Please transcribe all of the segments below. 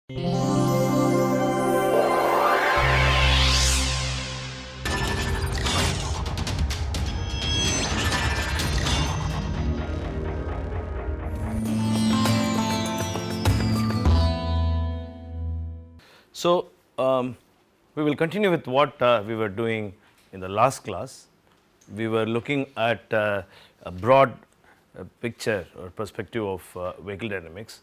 So, we will continue with what we were doing in the last class. We were looking at a broad picture or perspective of vehicle dynamics.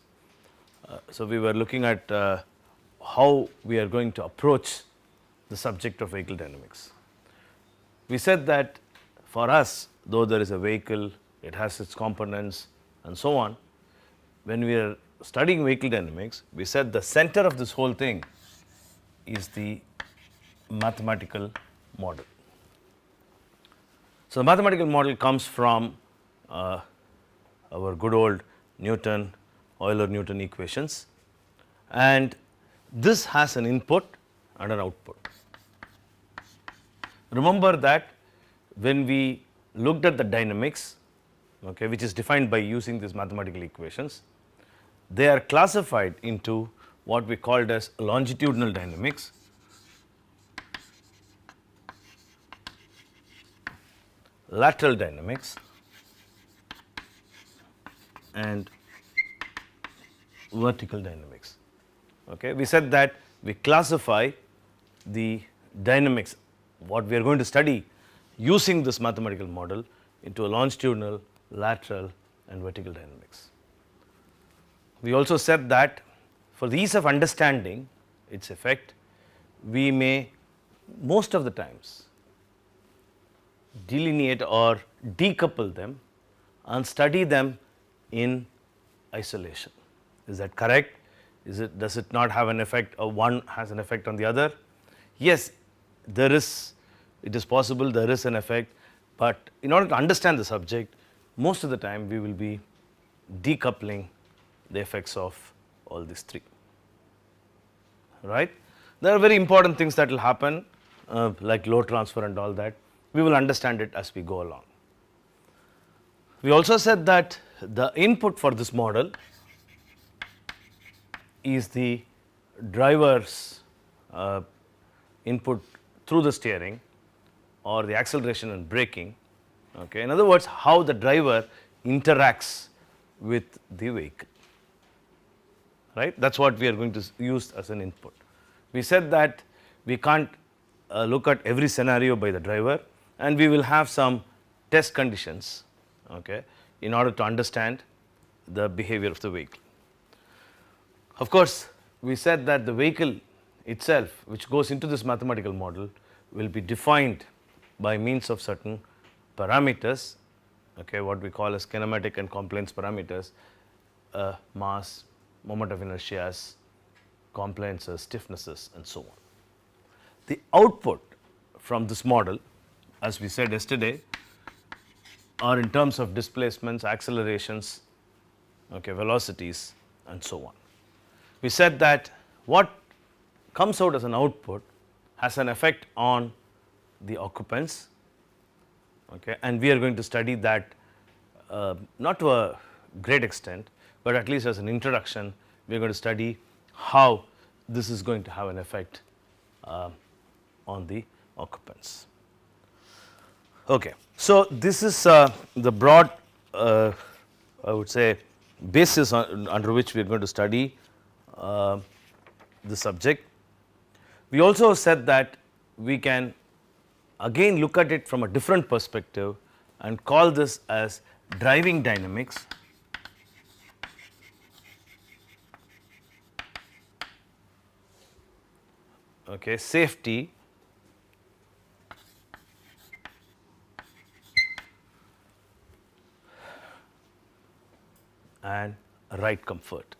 So, we were looking at how we are going to approach the subject of vehicle dynamics. We said that for us, though there is a vehicle, it has its components and so on. When we are studying vehicle dynamics, we said the center of this whole thing is the mathematical model. So, the mathematical model comes from our good old Newton, Euler-Newton equations, and this has an input and an output. Remember that when we looked at the dynamics, okay, which is defined by using these mathematical equations, they are classified into what we called as longitudinal dynamics, lateral dynamics, and vertical dynamics. Okay. We said that we classify the dynamics, what we are going to study using this mathematical model, into a longitudinal, lateral and vertical dynamics. We also said that for the ease of understanding its effect, we may most of the times delineate or decouple them and study them in isolation. Is that correct? Does it not have an effect, or one has an effect on the other? Yes, it is possible there is an effect, but in order to understand the subject, most of the time we will be decoupling the effects of all these three, right. There are very important things that will happen like load transfer and all that. We will understand it as we go along. We also said that the input for this model is the driver's input through the steering or the acceleration and braking. Okay. In other words, how the driver interacts with the vehicle, right. That is what we are going to use as an input. We said that we can't look at every scenario by the driver, and we will have some test conditions, okay, in order to understand the behavior of the vehicle. Of course, we said that the vehicle itself, which goes into this mathematical model, will be defined by means of certain parameters, okay, what we call as kinematic and compliance parameters, mass, moment of inertias, compliances, stiffnesses and so on. The output from this model, as we said yesterday, are in terms of displacements, accelerations, okay, velocities and so on. We said that what comes out as an output has an effect on the occupants, okay, and we are going to study that not to a great extent, but at least as an introduction we are going to study how this is going to have an effect on the occupants. Okay. So, this is the broad I would say basis under which we are going to study the subject. We also said that we can again look at it from a different perspective and call this as driving dynamics, okay, safety and ride comfort.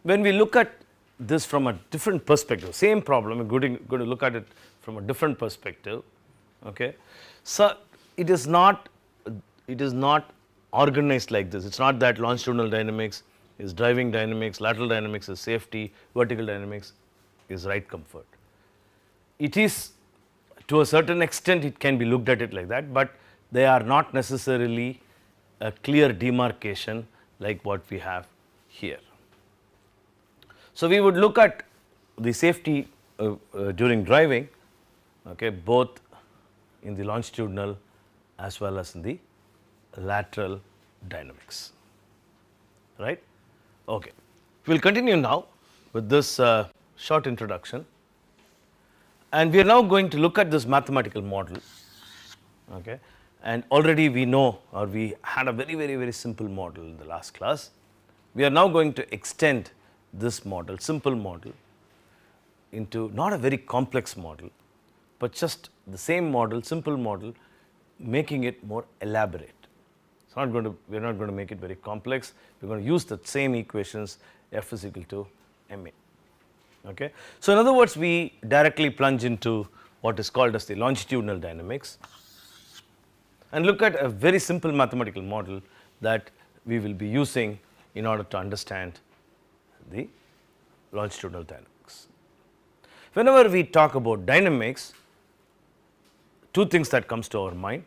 When we look at this from a different perspective, same problem, we are going to look at it from a different perspective, okay. So, it is not organized like this. It is not that longitudinal dynamics is driving dynamics, lateral dynamics is safety, vertical dynamics is ride comfort. It is, to a certain extent, it can be looked at it like that, but they are not necessarily a clear demarcation like what we have here. So, we would look at the safety during driving, okay, both in the longitudinal as well as in the lateral dynamics, right. Okay. We will continue now with this short introduction, and we are now going to look at this mathematical model, okay. And already we know, or we had a very simple model in the last class. We are now going to extend this model, simple model, into not a very complex model, but just the same model, simple model, making it more elaborate. It's not going to, we are not going to make it very complex. We are going to use the same equations, F is equal to ma. Okay. So, in other words, we directly plunge into what is called as the longitudinal dynamics and look at a very simple mathematical model that we will be using in order to understand the longitudinal dynamics. Whenever we talk about dynamics, two things that comes to our mind.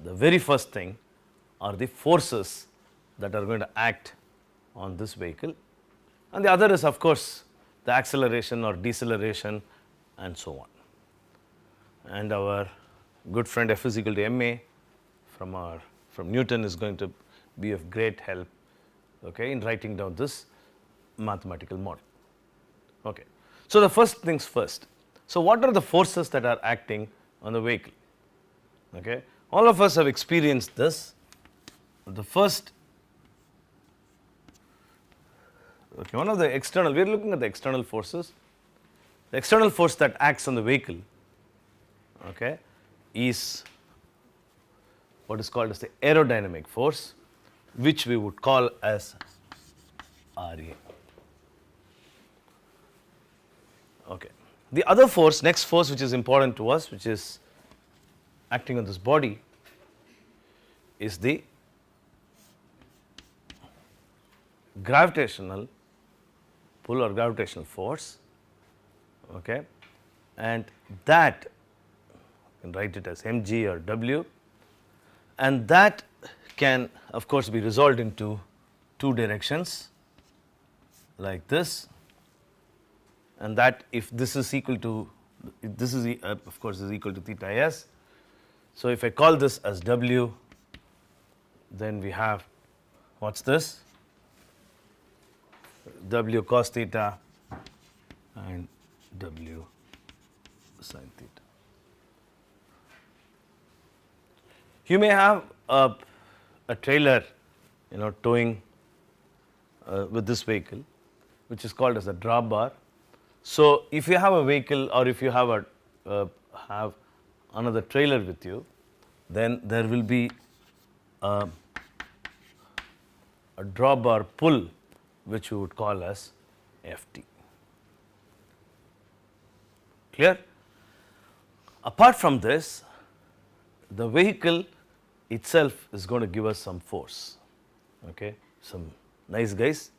The very first thing are the forces that are going to act on this vehicle, and the other is of course the acceleration or deceleration and so on. And our good friend F is equal to ma from Newton is going to be of great help, okay, in writing down this mathematical model. Okay. So, the first things first. So, what are the forces that are acting on the vehicle? Okay. All of us have experienced this. The first, okay, one of the external, we are looking at the external forces. The external force that acts on the vehicle, okay, is what is called as the aerodynamic force, which we would call as Ra. Okay. The other force, next force which is important to us, which is acting on this body, is the gravitational pull or gravitational force, okay, and that you can write it as mg or w, and that can of course be resolved into two directions like this, and that if this is equal to, this is of course is equal to theta s. So, if I call this as w, then we have, what's this? W cos theta and W sin theta. You may have a trailer, you know, towing with this vehicle, which is called as a drawbar. So, if you have a vehicle or if you have another trailer with you, then there will be a drawbar pull, which we would call as Ft. Clear? Apart from this, the vehicle itself is going to give us some force, okay, some nice guys,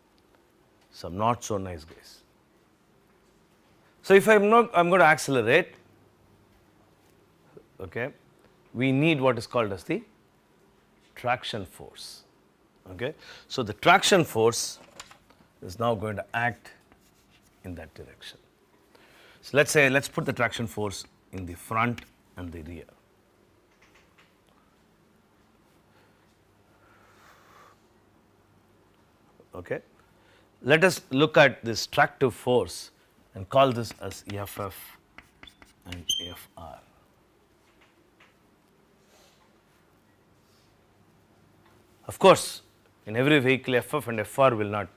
some not so nice guys. So, if I'm going to accelerate, okay, we need what is called as the traction force, okay. So, the traction force is now going to act in that direction. So, let's put the traction force in the front and the rear. Okay. Let us look at this tractive force and call this as Ff and Fr. Of course, in every vehicle Ff and Fr will not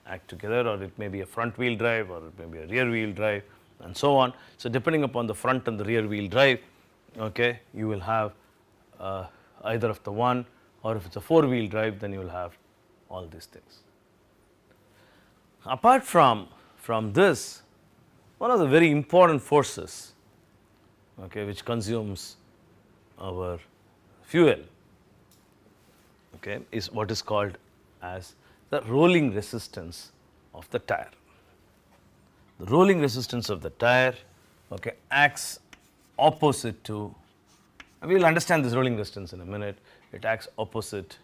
act together, or it may be a front wheel drive or it may be a rear wheel drive and so on. So, depending upon the front and the rear wheel drive, okay, you will have either of the one, or if it is a four wheel drive, then you will have all these things. Apart from this, one of the very important forces, okay, which consumes our fuel, okay, is what is called as the rolling resistance of the tire. The rolling resistance of the tire, okay, acts opposite to We will understand this rolling resistance in a minute. It acts opposite,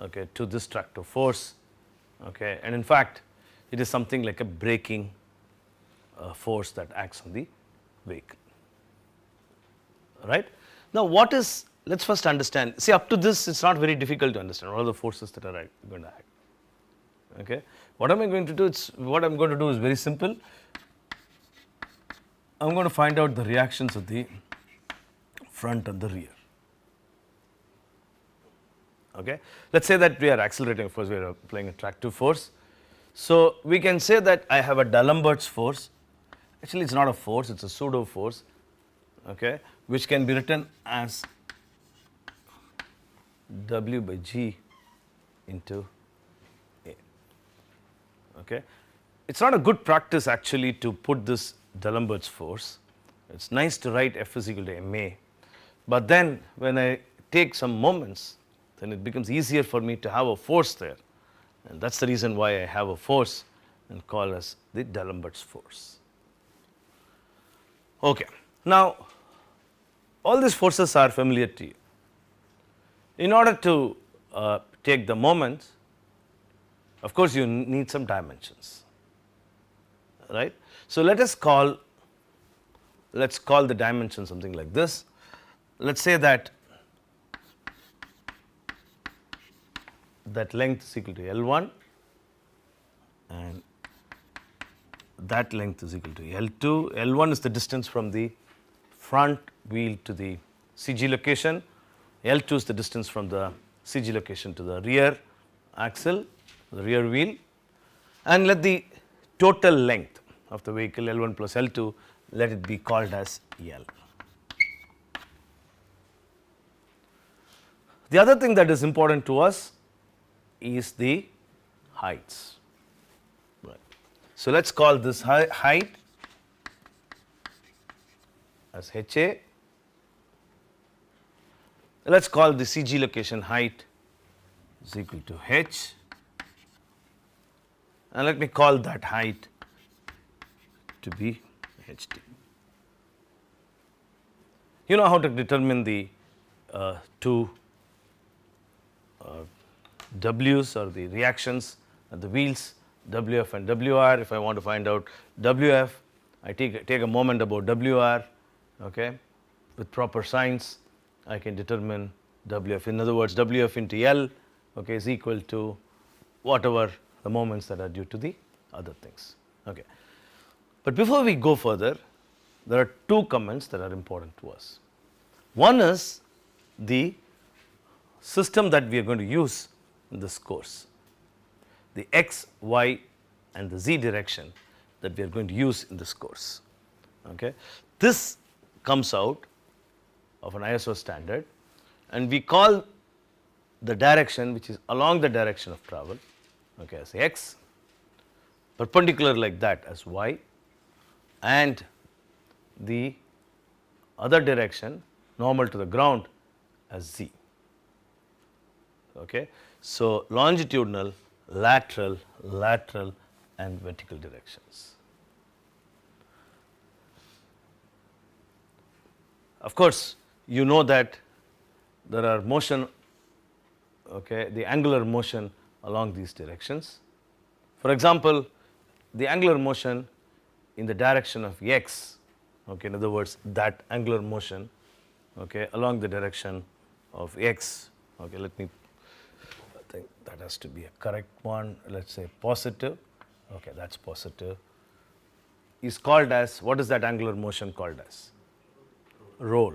okay, to this tractive force, okay, and in fact it is something like a braking force that acts on the vehicle, right. Now what is, let us first understand, see up to this it is not very difficult to understand what are the forces that are going to act, okay. What am I going to do? What I am going to do is very simple. I am going to find out the reactions of the front and the rear. Okay. Let us say that we are accelerating, of course we are applying a tractive force. So we can say that I have a D'Alembert's force, actually it is not a force, it is a pseudo force, okay, which can be written as W by G into A. Okay. It is not a good practice actually to put this D'Alembert's force, it is nice to write F is equal to ma, but then when I take some moments then it becomes easier for me to have a force there, and that is the reason why I have a force and call as the D'Alembert's force. Okay. Now all these forces are familiar to you. In order to take the moments, of course you need some dimensions, right. So let us call the dimension something like this. Let us say that length is equal to L1 and that length is equal to L2. L1 is the distance from the front wheel to the CG location, L2 is the distance from the CG location to the rear axle, the rear wheel, and let the total length of the vehicle L1 plus L2, let it be called as L. The other thing that is important to us is the heights. Right. So let us call this height as HA. Let us call the CG location height is equal to H, and let me call that height to be HT. You know how to determine the two W's or the reactions at the wheels, WF and WR. If I want to find out WF, I take a moment about WR, okay. With proper signs I can determine WF. In other words, WF into L, okay, is equal to whatever the moments that are due to the other things, okay. But before we go further, there are two comments that are important to us. One is the system that we are going to use in this course, the X, Y and the Z direction that we are going to use in this course, okay. This comes out of an ISO standard and we call the direction which is along the direction of travel, okay, as X, perpendicular like that as Y, and the other direction normal to the ground as Z, okay. So longitudinal, lateral, lateral and vertical directions. Of course, you know that there are motion, okay, the angular motion along these directions. For example, the angular motion in the direction of X, okay, in other words that angular motion, okay, along the direction of X, okay, let me, I think that has to be a correct one, let us say positive, okay, that is positive, is called as, what is that angular motion called as? Roll.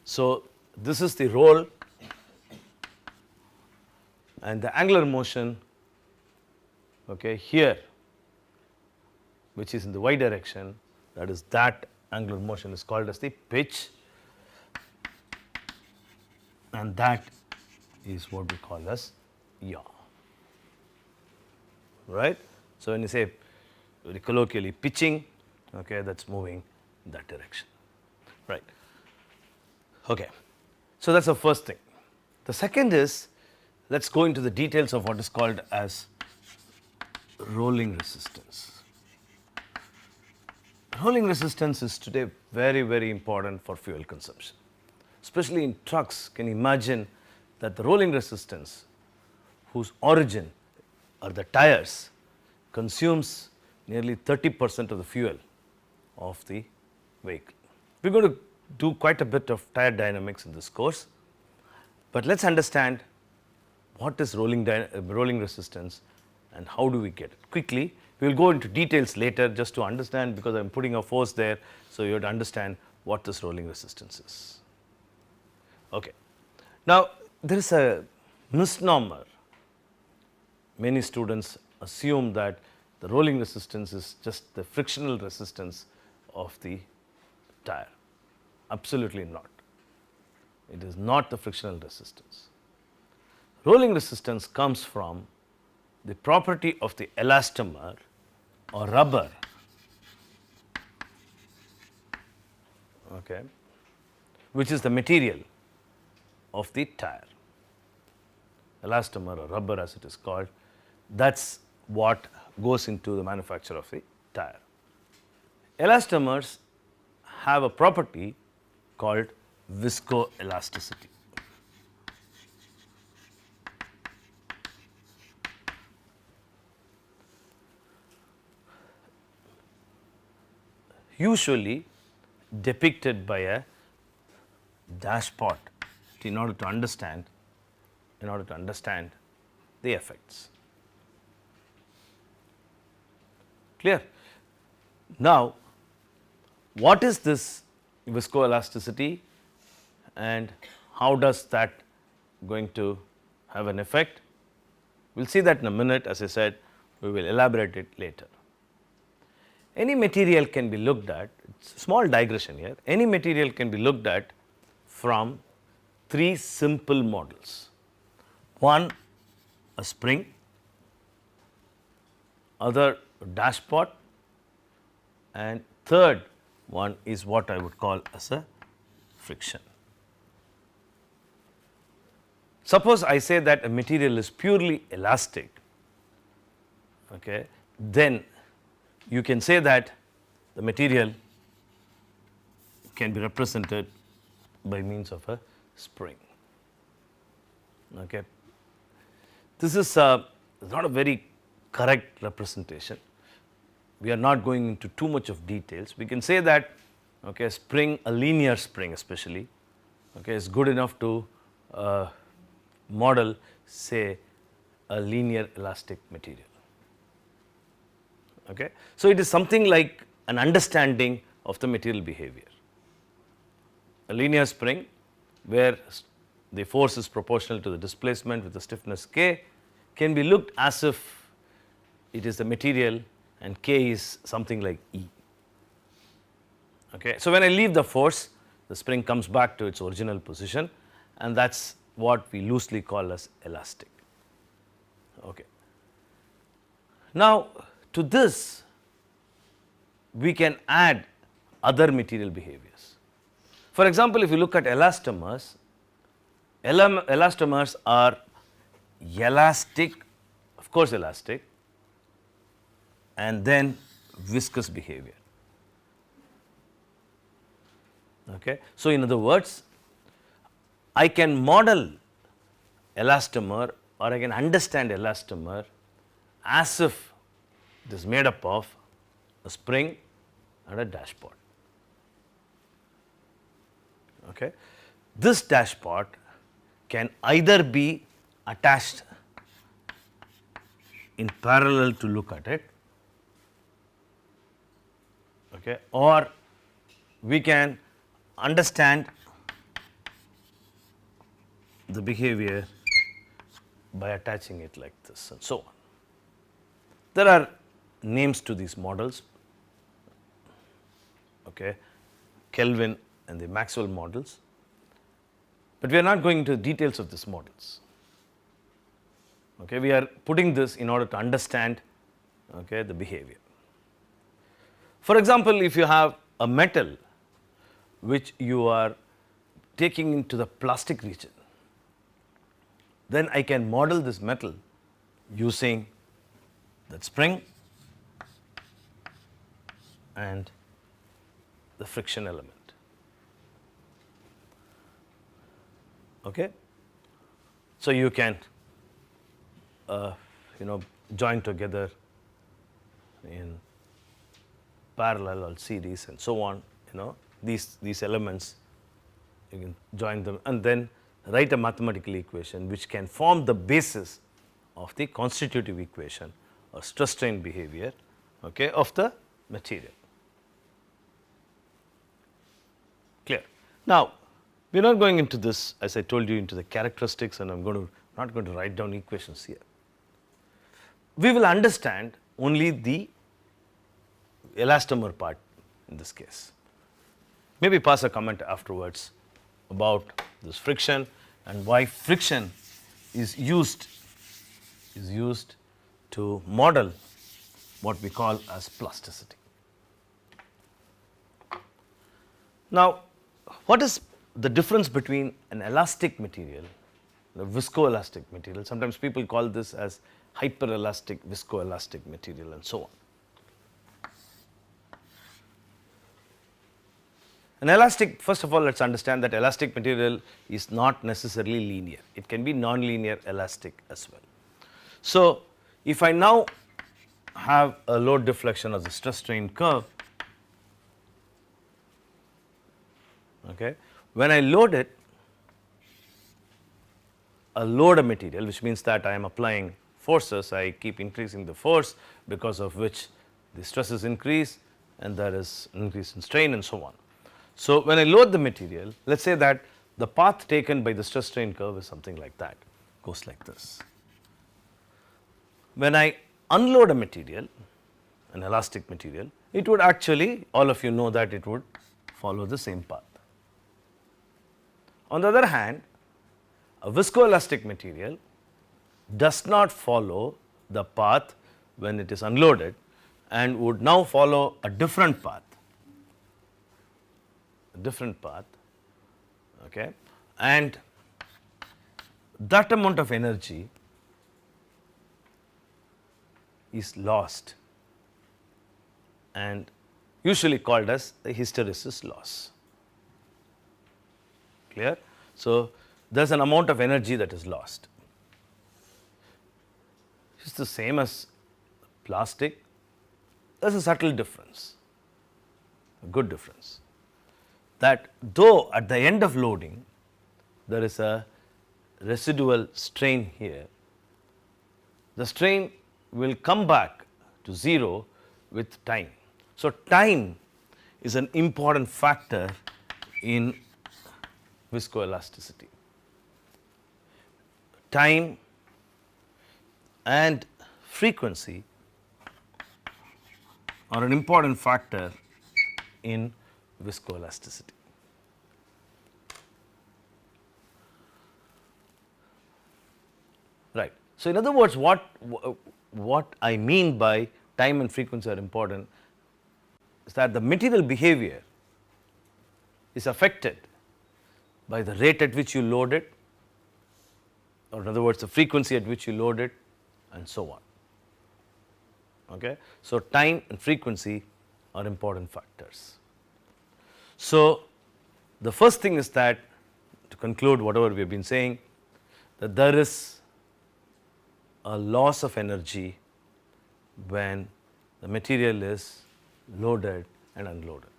So this is the roll and the angular motion, okay, here which is in the Y direction, that is that angular motion is called as the pitch, and that is what we call as yaw, right. So when you say very colloquially pitching, okay, that is moving in that direction, right. Okay. So that is the first thing. The second is, let us go into the details of what is called as rolling resistance. Rolling resistance is today very, very important for fuel consumption. especially in trucks, can imagine that the rolling resistance whose origin are the tires consumes nearly 30% of the fuel of the vehicle. We are going to do quite a bit of tire dynamics in this course, but let us understand what is rolling resistance and how do we get it. Quickly, we will go into details later just to understand, because I am putting a force there, so you have to understand what this rolling resistance is. Okay. Now, there is a misnomer. Many students assume that the rolling resistance is just the frictional resistance of the tire. Absolutely not. It is not the frictional resistance. Rolling resistance comes from the property of the elastomer or rubber, okay, which is the material of the tire. Elastomer or rubber, as it is called, that is what goes into the manufacture of the tire. Elastomers have a property called viscoelasticity. Usually depicted by a dashpot in order to understand the effects. Clear? Now, what is this viscoelasticity and how does that going to have an effect? We will see that in a minute. As I said, we will elaborate it later. Any material can be looked at, it's a small digression here, any material can be looked at from three simple models. One, a spring, other dashpot, and third one is what I would call as a friction. Suppose I say that a material is purely elastic, okay, then you can say that the material can be represented by means of a spring. Okay. This is not a very correct representation. We are not going into too much of details. We can say that, okay, a spring, a linear spring especially, okay, is good enough to model, say, a linear elastic material. Okay. So, it is something like an understanding of the material behavior. A linear spring where the force is proportional to the displacement with the stiffness K can be looked as if it is the material and K is something like E. Okay. So, when I leave the force, the spring comes back to its original position, and that is what we loosely call as elastic. Okay. Now, to this we can add other material behaviors. For example, if you look at elastomers, elastomers are elastic, of course elastic, and then viscous behavior. Okay. So, in other words, I can model elastomer, or I can understand elastomer as if it is made up of a spring and a dashpot. Okay. This dashpot can either be attached in parallel to look at it, okay, or we can understand the behavior by attaching it like this and so on. There are names to these models, okay, Kelvin and the Maxwell models, but we are not going into the details of these models. Okay, we are putting this in order to understand, okay, the behavior. For example, if you have a metal which you are taking into the plastic region, then I can model this metal using that spring and the friction element. Okay. So, you can join together in parallel or series and so on, these elements, you can join them and then write a mathematical equation which can form the basis of the constitutive equation or stress strain behavior, okay, of the material. Clear. Now, we are not going into this, as I told you, into the characteristics, and I am not going to write down equations here. We will understand only the elastomer part in this case. Maybe pass a comment afterwards about this friction and why friction is used to model what we call as plasticity. Now, what is the difference between an elastic material, a viscoelastic material? Sometimes people call this as hyperelastic, viscoelastic material and so on. An elastic, first of all, let us understand that elastic material is not necessarily linear. It can be non-linear elastic as well. So, if I now have a load deflection of the stress strain curve, okay, when I load it, a material, which means that I am applying forces, I keep increasing the force, because of which the stresses increase and there is an increase in strain and so on. So, when I load the material, let us say that the path taken by the stress strain curve is something like that, goes like this. When I unload a material, an elastic material, it would actually, all of you know that it would follow the same path. On the other hand, a viscoelastic material does not follow the path when it is unloaded and would now follow a different path, okay, and that amount of energy is lost and usually called as the hysteresis loss. Clear? So, there is an amount of energy that is lost. It is the same as plastic, there is a subtle difference, a good difference, that though at the end of loading there is a residual strain here, the strain will come back to 0 with time. So, time is an important factor in viscoelasticity. Time and frequency are an important factor in viscoelasticity. Right. So, in other words, what I mean by time and frequency are important is that the material behavior is affected by the rate at which you load it, or in other words the frequency at which you load it and so on. Okay. So, time and frequency are important factors. So, the first thing is that, to conclude whatever we have been saying, that there is a loss of energy when the material is loaded and unloaded.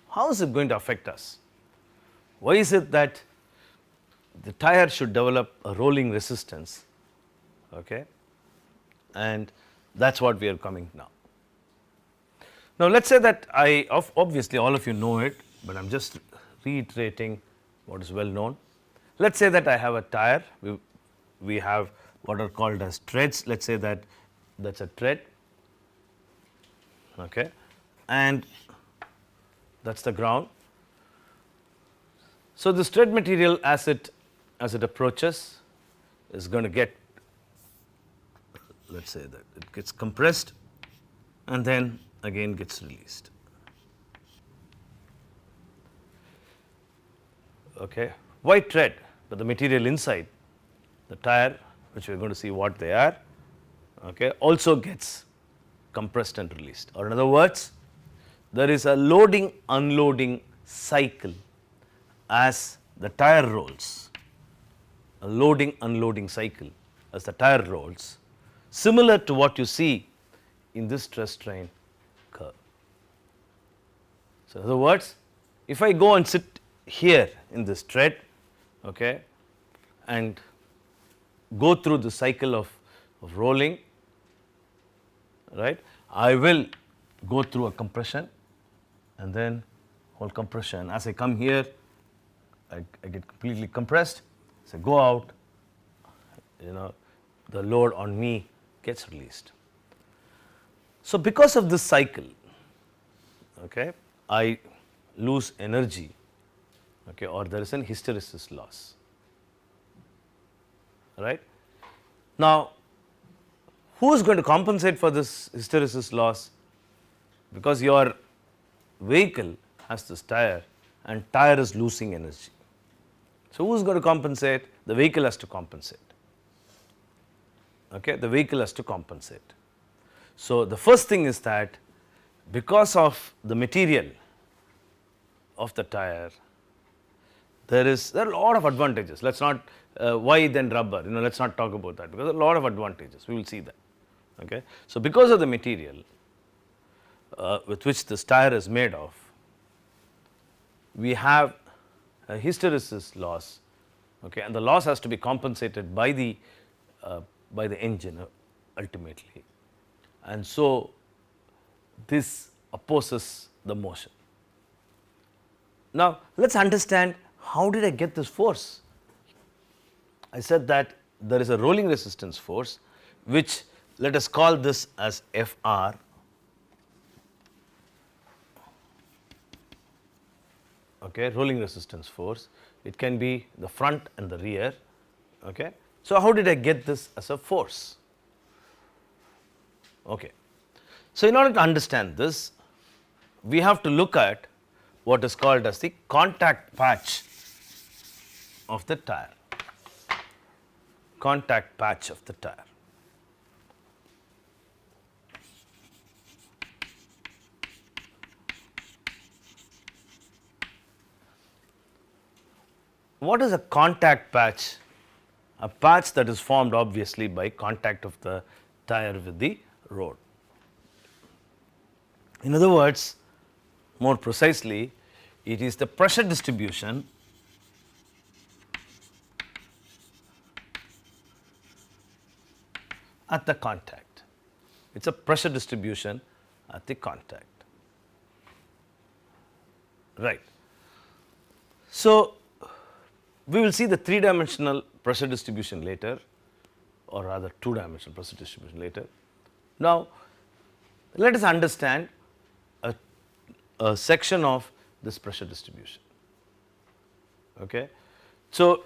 How is it going to affect us? Why is it that the tire should develop a rolling resistance, okay, and that is what we are coming now. Now, let us say that obviously all of you know it, but I am just reiterating what is well known. Let us say that I have a tire, we have what are called as treads, let us say that is a tread, okay, and that is the ground. So, this tread material as it approaches is going to get, let us say that it gets compressed and then again gets released. Okay. Why tread? But the material inside the tire, which we are going to see what they are, okay, also gets compressed and released, or in other words, there is a loading unloading cycle as the tire rolls, a loading unloading cycle as the tire rolls, similar to what you see in this stress strain curve. So, in other words, if I go and sit here in this tread, okay, and go through the cycle of rolling, right, I will go through a compression and then whole compression. As I come here, I get completely compressed. As I go out, the load on me gets released. So, because of this cycle, okay, I lose energy, okay, or there is an hysteresis loss, right. Now, who is going to compensate for this hysteresis loss? Because your vehicle has this tire and tire is losing energy. So, who is going to compensate? The vehicle has to compensate, okay, the vehicle has to compensate. So, the first thing is that because of the material of the tire, there are a lot of advantages. Let us not why then rubber, let us not talk about that, because there are a lot of advantages, we will see that. Okay. So, because of the material with which this tire is made of, we have a hysteresis loss, okay, and the loss has to be compensated by the engine ultimately, and so this opposes the motion. Now, let us understand, how did I get this force? I said that there is a rolling resistance force, which let us call this as Fr, okay, rolling resistance force. It can be the front and the rear. Okay. So, how did I get this as a force? Okay. So, in order to understand this, we have to look at what is called as the contact patch of the tire, contact patch of the tire. What is a contact patch? A patch that is formed obviously by contact of the tire with the road. In other words, more precisely, it is the pressure distribution at the contact. It is a pressure distribution at the contact, right. So, we will see the 3-dimensional pressure distribution later, or rather 2-dimensional pressure distribution later. Now, let us understand a section of this pressure distribution. Okay. So,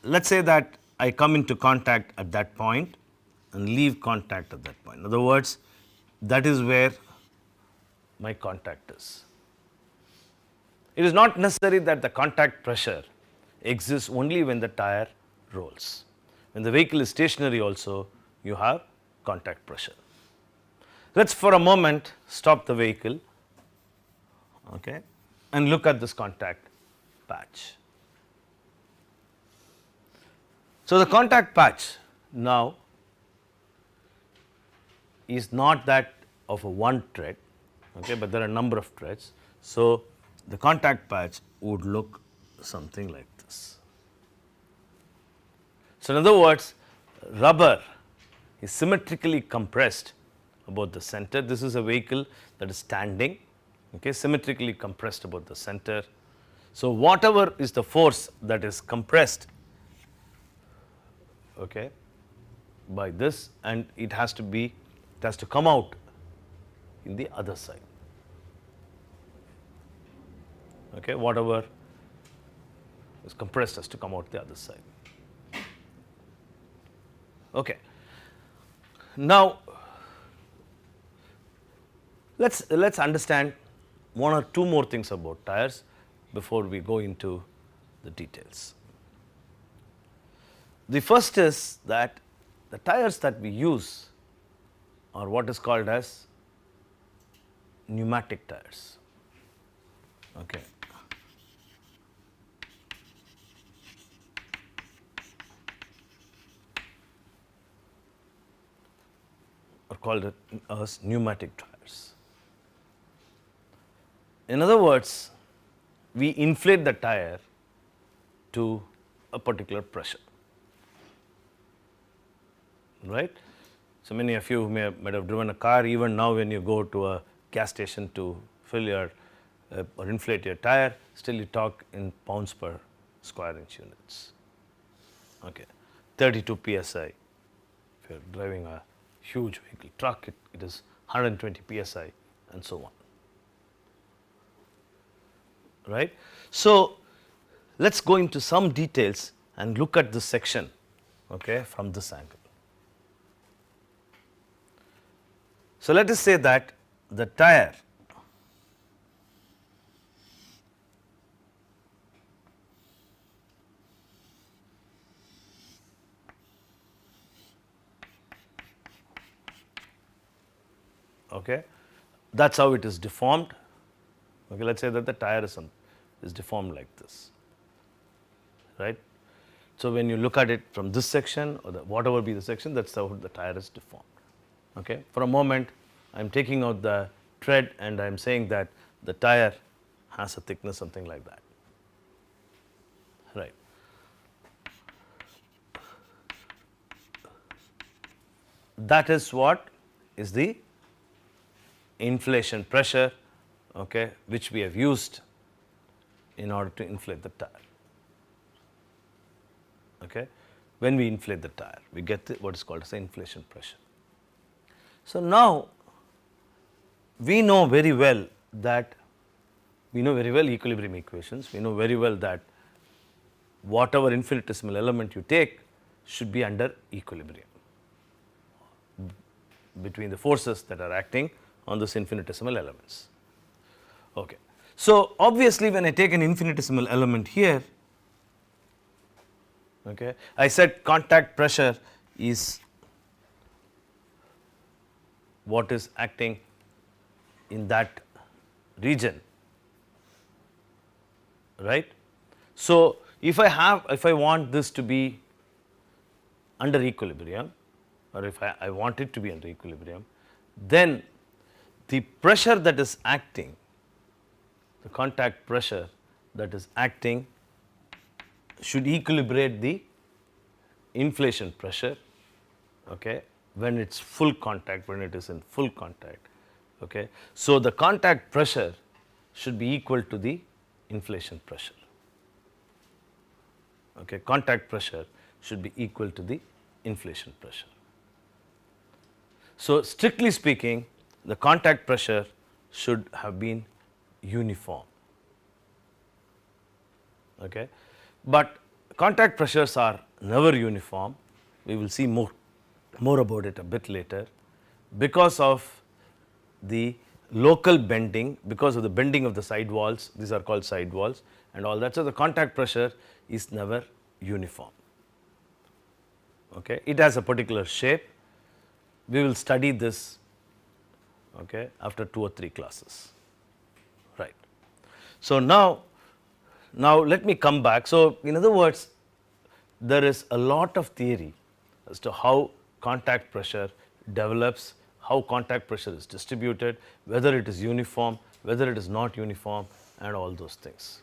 let us say that I come into contact at that point and leave contact at that point. In other words, that is where my contact is. It is not necessary that the contact pressure exists only when the tire rolls. When the vehicle is stationary also, you have contact pressure. Let us for a moment stop the vehicle, okay, and look at this contact patch. So, the contact patch now is not that of a one thread, okay, but there are a number of threads. So, the contact patch would look something like this. So, in other words, rubber is symmetrically compressed about the center. This is a vehicle that is standing, okay, symmetrically compressed about the center. So, whatever is the force that is compressed, okay, by this, and it has to come out in the other side. Okay, whatever is compressed has to come out the other side. Okay. Now, let's understand one or two more things about tires before we go into the details. The first is that the tires that we use are what is called as pneumatic tires. Okay. are called as pneumatic tires. In other words, we inflate the tire to a particular pressure, right. So, many of you might have driven a car. Even now when you go to a gas station to fill your or inflate your tire, still you talk in pounds per square inch units, okay. 32 psi. If you are driving a huge vehicle truck, it is 120 psi and so on, right. So, let us go into some details and look at this section, okay, from this angle. So, let us say that the tire okay, that is how it is deformed. Okay, let us say that the tire is deformed like this, right. So, when you look at it from this section or whatever be the section, that is how the tire is deformed. Okay. For a moment I am taking out the tread and I am saying that the tire has a thickness something like that, right. That is what is the inflation pressure, okay, which we have used in order to inflate the tire. Okay. When we inflate the tire, we get what is called as the inflation pressure. So, now we know very well equilibrium equations. We know very well that whatever infinitesimal element you take should be under equilibrium between the forces that are acting on those infinitesimal elements. Okay. So, obviously, when I take an infinitesimal element here, okay, I said contact pressure is what is acting in that region, right. So, if I want this to be under equilibrium, or if I want it to be under equilibrium, then the pressure that is acting, the contact pressure that is acting should equilibrate the inflation pressure, okay, when it is full contact, when it is in full contact. Okay. So, the contact pressure should be equal to the inflation pressure. Okay. Contact pressure should be equal to the inflation pressure. So, strictly speaking, the contact pressure should have been uniform. Okay. But contact pressures are never uniform. We will see more about it a bit later, because of the local bending, because of the bending of the side walls. These are called side walls and all that. So, the contact pressure is never uniform. Okay. It has a particular shape. We will study this, okay, after 2 or 3 classes, right. So, now let me come back. So, in other words, there is a lot of theory as to how contact pressure develops, how contact pressure is distributed, whether it is uniform, whether it is not uniform, and all those things.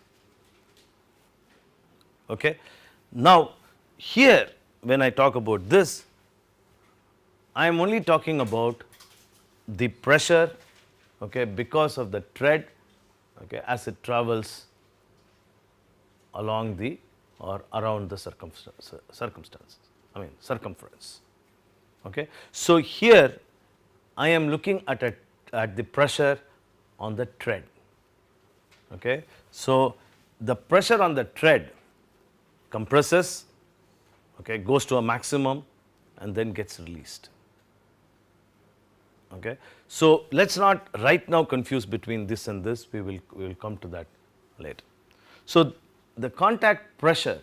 Okay. Now, here when I talk about this, I am only talking about the pressure, okay, because of the tread, okay, as it travels along the or around the circumference, Okay. So, here I am looking at the pressure on the tread. Okay. So, the pressure on the tread compresses, okay, goes to a maximum and then gets released. Okay. So, let us not right now confuse between this and this, we will come to that later. So, the contact pressure,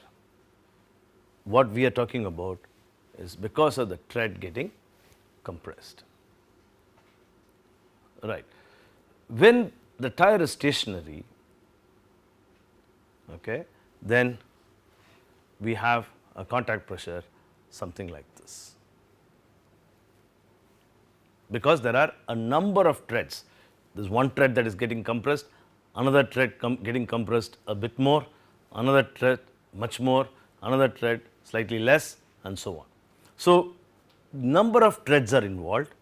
what we are talking about is because of the tread getting compressed, right. When the tire is stationary, okay, then we have a contact pressure something like this. because there are a number of threads. There is one thread that is getting compressed, another thread getting compressed a bit more, another thread much more, another thread slightly less, and so on. So, number of threads are involved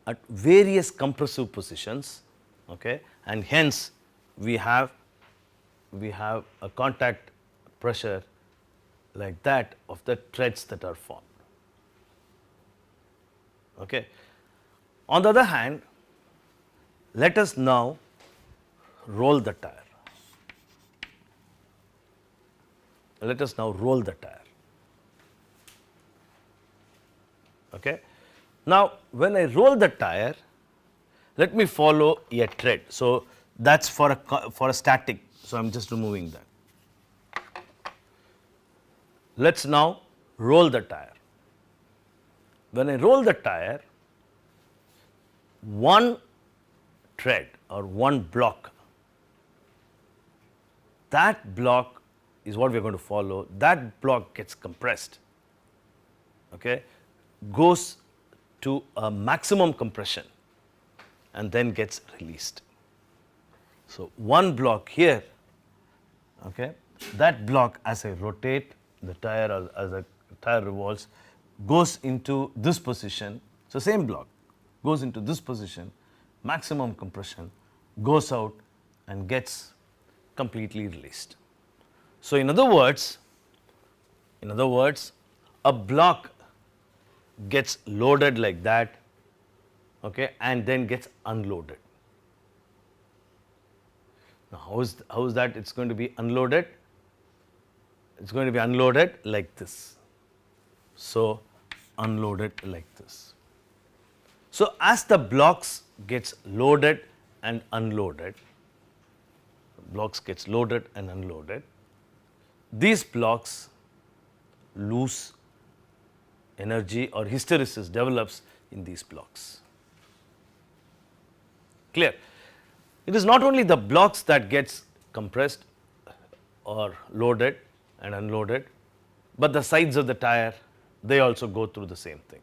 at various compressive positions, okay, and hence we have a contact pressure like that of the threads that are formed. Okay. On the other hand, let us now roll the tire. Let us now roll the tire. Okay. Now, when I roll the tire, let me follow a thread. So, that is for a static. So, I am just removing that. Let us now roll the tire. When I roll the tire, one thread or one block, that block is what we are going to follow, that block gets compressed, okay, goes to a maximum compression and then gets released. So, one block here, okay, that block as I rotate the tire or as the tire revolves goes into this position. So, same block goes into this position, maximum compression, goes out and gets completely released. So, in other words, a block gets loaded like that, okay, and then gets unloaded. Now, how is that? It's going to be unloaded. It's going to be unloaded like this. So, unloaded like this. So, as the blocks gets loaded and unloaded, these blocks lose energy or hysteresis develops in these blocks. Clear? It is not only the blocks that gets compressed or loaded and unloaded, but the sides of the tire, they also go through the same thing.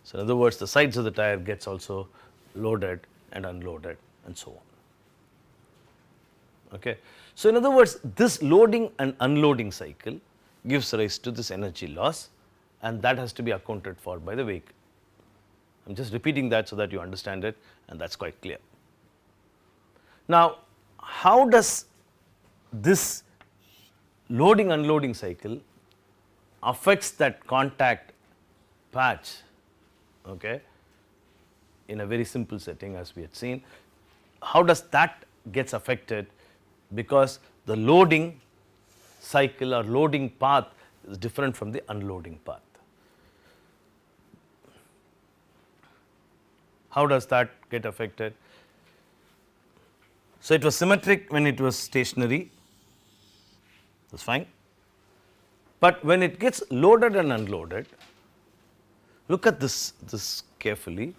So, in other words, the sides of the tire gets also loaded and unloaded and so on. Okay. So, in other words, this loading and unloading cycle gives rise to this energy loss, and that has to be accounted for by the vehicle. I am just repeating that so that you understand it, and that is quite clear. Now, how does this loading unloading cycle affects that contact patch, okay, in a very simple setting as we had seen? How does that gets affected? Because the loading cycle or loading path is different from the unloading path. How does that get affected? So, it was symmetric when it was stationary, that is fine, but when it gets loaded and unloaded, look at this carefully.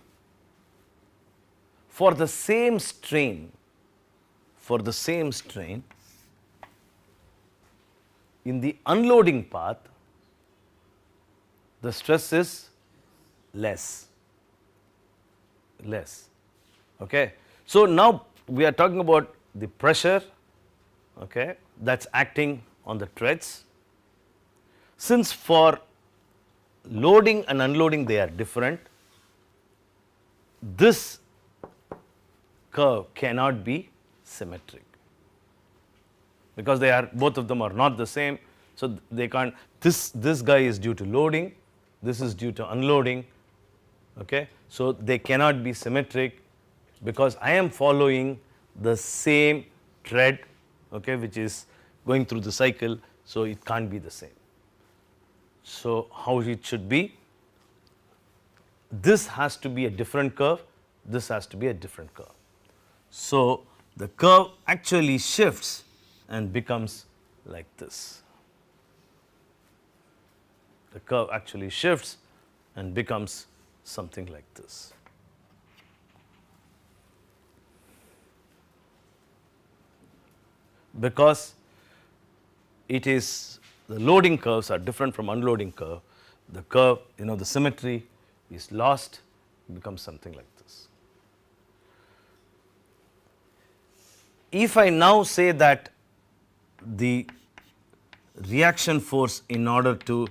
For the same strain, in the unloading path, the stress is less. Okay. So, now we are talking about the pressure, okay, that is acting on the threads. Since for loading and unloading they are different, this curve cannot be symmetric because they are, both of them are not the same. So, they can't, this guy is due to loading, this is due to unloading, okay. So, they cannot be symmetric because I am following the same thread, okay, which is going through the cycle. So, it can't be the same. So, how it should be? This has to be a different curve, this has to be a different curve. So, the curve actually shifts and becomes like this. The curve actually shifts and becomes something like this. Because it is, the loading curves are different from unloading curve, the curve, the symmetry is lost, it becomes something like this. if I now say that the reaction force in order to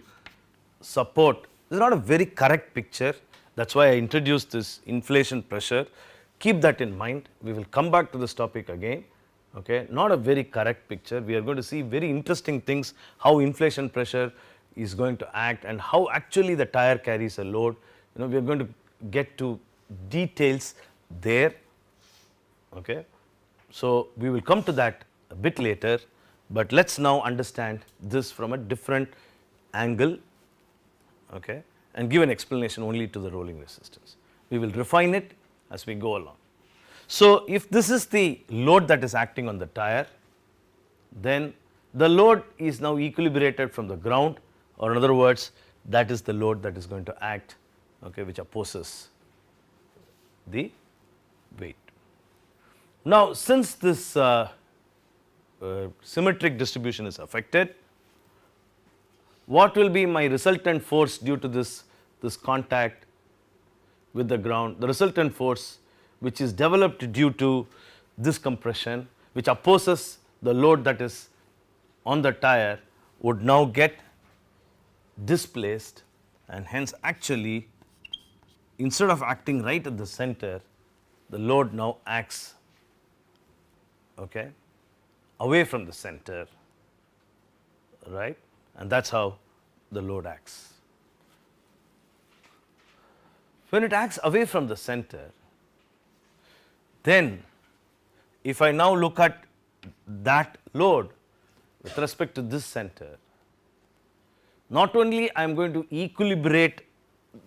support is not a very correct picture. That's why I introduced this inflation pressure. Keep that in mind. We will come back to this topic again. Okay, not a very correct picture. We are going to see very interesting things, how inflation pressure is going to act and how actually the tire carries a load. We are going to get to details there. Okay. So, we will come to that a bit later, but let us now understand this from a different angle, okay, and give an explanation only to the rolling resistance. We will refine it as we go along. So, if this is the load that is acting on the tire, then the load is now equilibrated from the ground, or in other words, that is the load that is going to act, okay, which opposes the weight. Now, since this symmetric distribution is affected, what will be my resultant force due to this contact with the ground? The resultant force which is developed due to this compression, which opposes the load that is on the tire, would now get displaced, and hence actually instead of acting right at the center, the load now acts, okay, away from the center, right, and that is how the load acts. When it acts away from the center, then if I now look at that load with respect to this center, not only I am going to equilibrate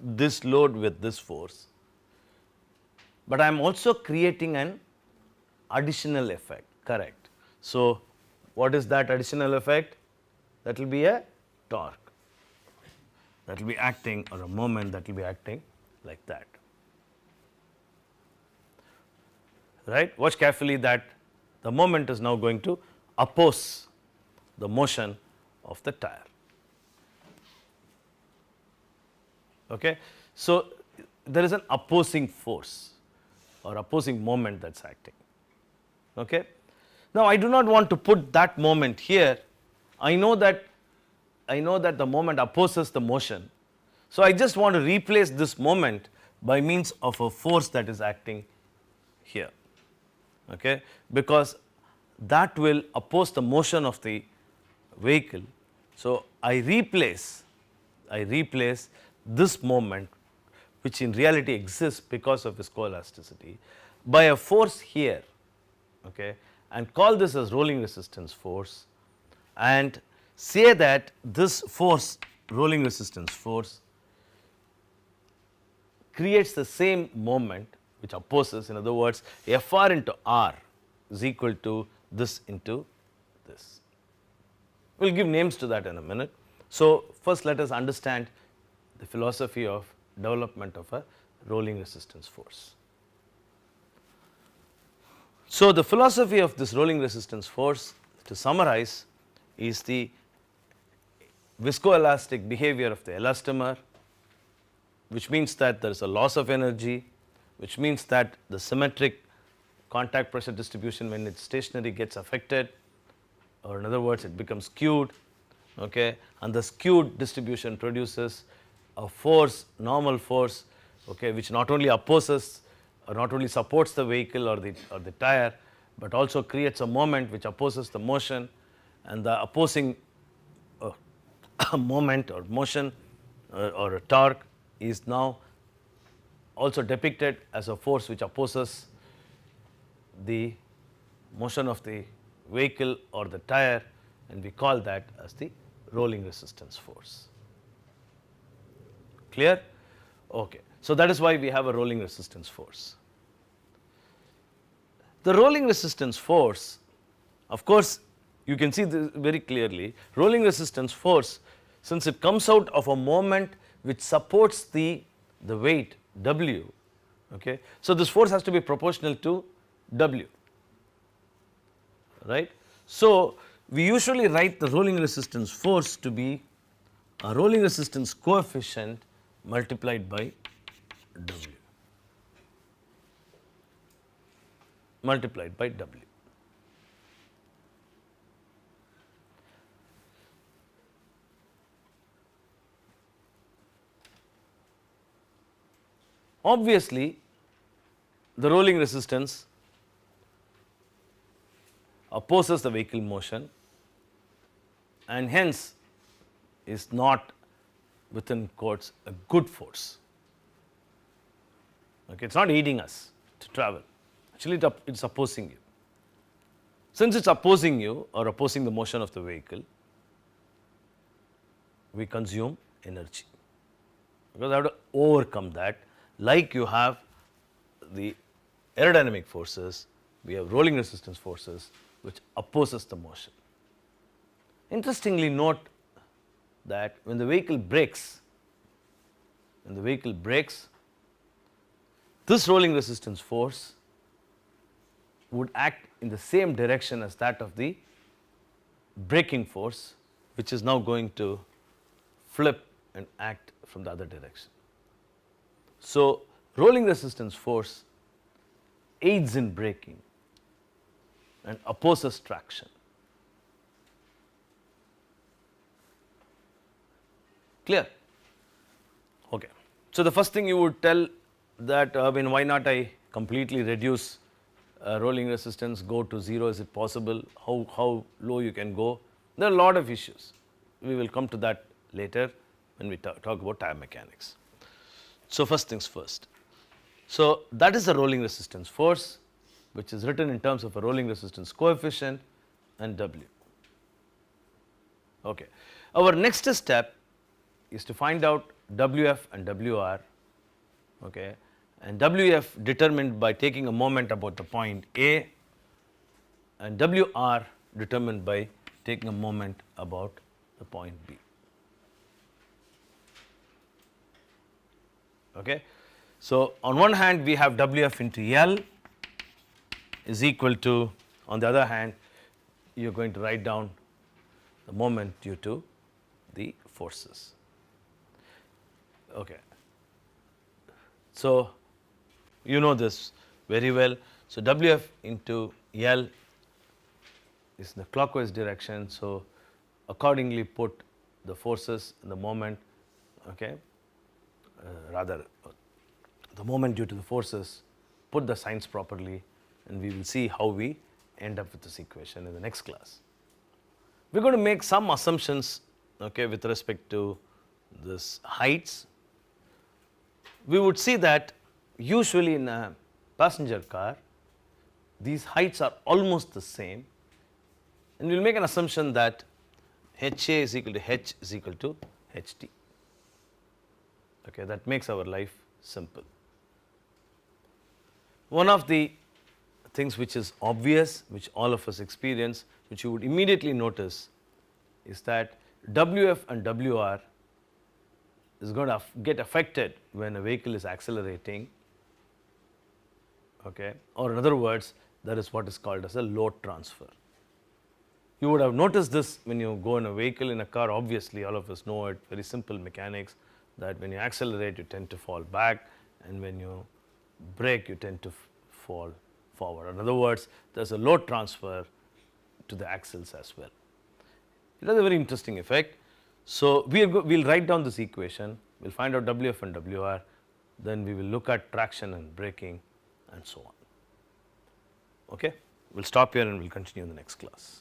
this load with this force, but I am also creating an additional effect, correct. So, what is that additional effect? That will be a torque, that will be acting, or a moment that will be acting like that, right. Watch carefully that the moment is now going to oppose the motion of the tire. Okay. So, there is an opposing force or opposing moment that is acting. Okay. Now, I do not want to put that moment here. I know that the moment opposes the motion. So, I just want to replace this moment by means of a force that is acting here, okay, because that will oppose the motion of the vehicle. So, I replace this moment, which in reality exists because of viscoelasticity, by a force here, okay, and call this as rolling resistance force, and say that this force, rolling resistance force, creates the same moment which opposes. In other words, Fr into R is equal to this into this. We will give names to that in a minute. So, first let us understand the philosophy of development of a rolling resistance force. So, the philosophy of this rolling resistance force, to summarize, is the viscoelastic behavior of the elastomer, which means that there is a loss of energy, which means that the symmetric contact pressure distribution, when it is stationary, gets affected, or in other words it becomes skewed, okay, and the skewed distribution produces a force, normal force, okay, which not only opposes or not only supports the vehicle or the tire, but also creates a moment which opposes the motion, and the opposing moment or motion or a torque is now also depicted as a force which opposes the motion of the vehicle or the tire, and we call that as the rolling resistance force. Clear? Okay. So, that is why we have a rolling resistance force. The rolling resistance force, of course, you can see this very clearly. Rolling resistance force, since it comes out of a moment which supports the weight W, okay. So, this force has to be proportional to W, right. So, we usually write the rolling resistance force to be a rolling resistance coefficient multiplied by W, Obviously, the rolling resistance opposes the vehicle motion and hence is not within quotes a good force. Okay, it is not aiding us to travel, actually it is opposing you. Since it is opposing you or opposing the motion of the vehicle, we consume energy, because I have to overcome that. Like you have the aerodynamic forces, we have rolling resistance forces which opposes the motion. Interestingly note that when the vehicle brakes, this rolling resistance force would act in the same direction as that of the braking force, which is now going to flip and act from the other direction. So, rolling resistance force aids in braking and opposes traction. Clear? Okay. So, the first thing you would tell that why not I completely reduce rolling resistance, go to 0, is it possible, how low you can go? There are a lot of issues, we will come to that later when we talk about tire mechanics. So, first things first. So, that is the rolling resistance force, which is written in terms of a rolling resistance coefficient and W. Okay. Our next step is to find out Wf and Wr, okay, and Wf determined by taking a moment about the point A and Wr determined by taking a moment about the point B. Okay. So, on one hand we have Wf into L is equal to, on the other hand you are going to write down the moment due to the forces. Okay. So, you know this very well. So, Wf into L is in the clockwise direction. So, accordingly put the forces and the moment, okay, rather the moment due to the forces, put the signs properly, and we will see how we end up with this equation in the next class. We are going to make some assumptions, okay, with respect to this heights. We would see that usually in a passenger car, these heights are almost the same, and we will make an assumption that HA is equal to H is equal to HT. Okay, that makes our life simple. One of the things which is obvious, which all of us experience, which you would immediately notice, is that Wf and Wr is going to get affected when a vehicle is accelerating, okay, or in other words, that is what is called as a load transfer. You would have noticed this when you go in a vehicle, in a car, obviously all of us know it, very simple mechanics, that when you accelerate you tend to fall back, and when you brake you tend to fall forward. In other words, there is a load transfer to the axles as well. It has a very interesting effect. So, we will write down this equation, we will find out Wf and Wr, then we will look at traction and braking and so on. Okay? We will stop here and we will continue in the next class.